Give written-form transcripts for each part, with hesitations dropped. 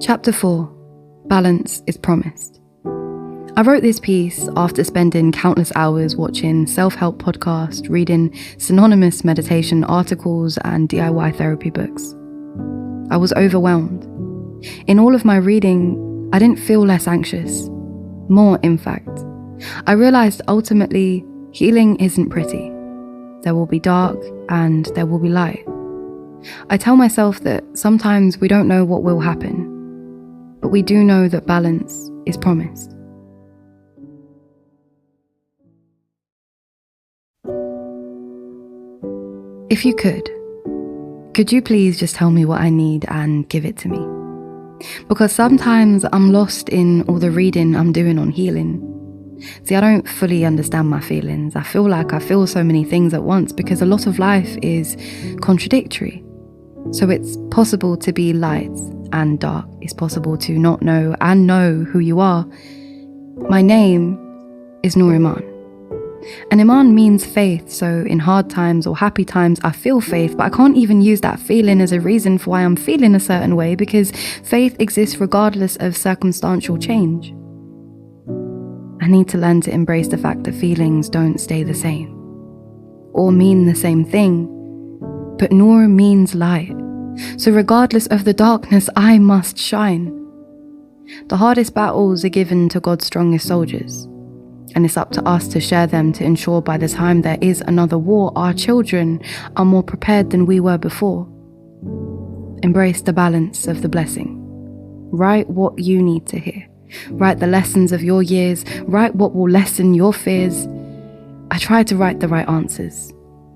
Chapter 4. Balance is Promised. I wrote this piece after spending countless hours watching self-help podcasts, reading synonymous meditation articles and DIY therapy books. I was overwhelmed. In all of my reading, I didn't feel less anxious. More, in fact. I realized ultimately, healing isn't pretty. There will be dark and there will be light. I tell myself that sometimes we don't know what will happen, but we do know that balance is promised. If you could you please just tell me what I need and give it to me? Because sometimes I'm lost in all the reading I'm doing on healing. See, I don't fully understand my feelings. I feel like I feel so many things at once because a lot of life is contradictory. So it's possible to be light and dark. It's possible to not know and know who you are. My name is Noor Iman. And Iman means faith, so in hard times or happy times I feel faith, but I can't even use that feeling as a reason for why I'm feeling a certain way, because faith exists regardless of circumstantial change. I need to learn to embrace the fact that feelings don't stay the same or mean the same thing, but Noor means light. So regardless of the darkness, I must shine. The hardest battles are given to God's strongest soldiers, and it's up to us to share them to ensure by the time there is another war, our children are more prepared than we were before. Embrace the balance of the blessing. Write what you need to hear. Write the lessons of your years. Write what will lessen your fears. I try to write the right answers.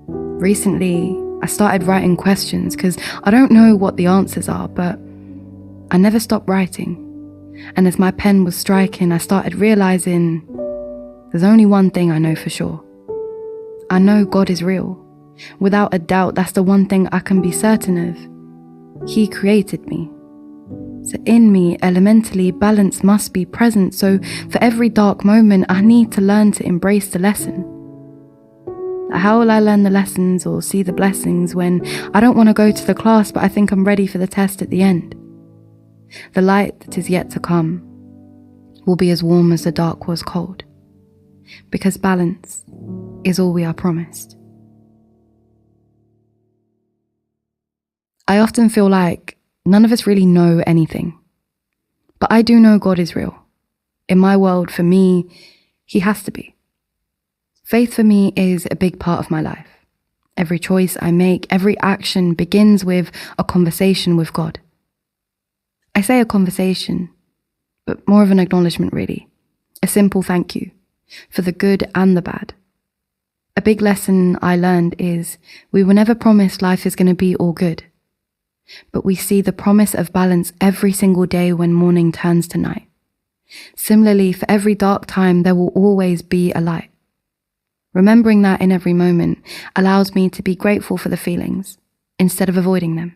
Recently, I started writing questions because I don't know what the answers are, but I never stopped writing. And as my pen was striking, I started realizing there's only one thing I know for sure. I know God is real. Without a doubt, that's the one thing I can be certain of. He created me. So in me, elementally, balance must be present. So for every dark moment, I need to learn to embrace the lesson. How will I learn the lessons or see the blessings when I don't want to go to the class, but I think I'm ready for the test at the end? The light that is yet to come will be as warm as the dark was cold, because balance is all we are promised. I often feel like none of us really know anything, but I do know God is real. In my world, for me, He has to be. Faith for me is a big part of my life. Every choice I make, every action begins with a conversation with God. I say a conversation, but more of an acknowledgement really. A simple thank you for the good and the bad. A big lesson I learned is we were never promised life is going to be all good, but we see the promise of balance every single day when morning turns to night. Similarly, for every dark time, there will always be a light. Remembering that in every moment allows me to be grateful for the feelings instead of avoiding them.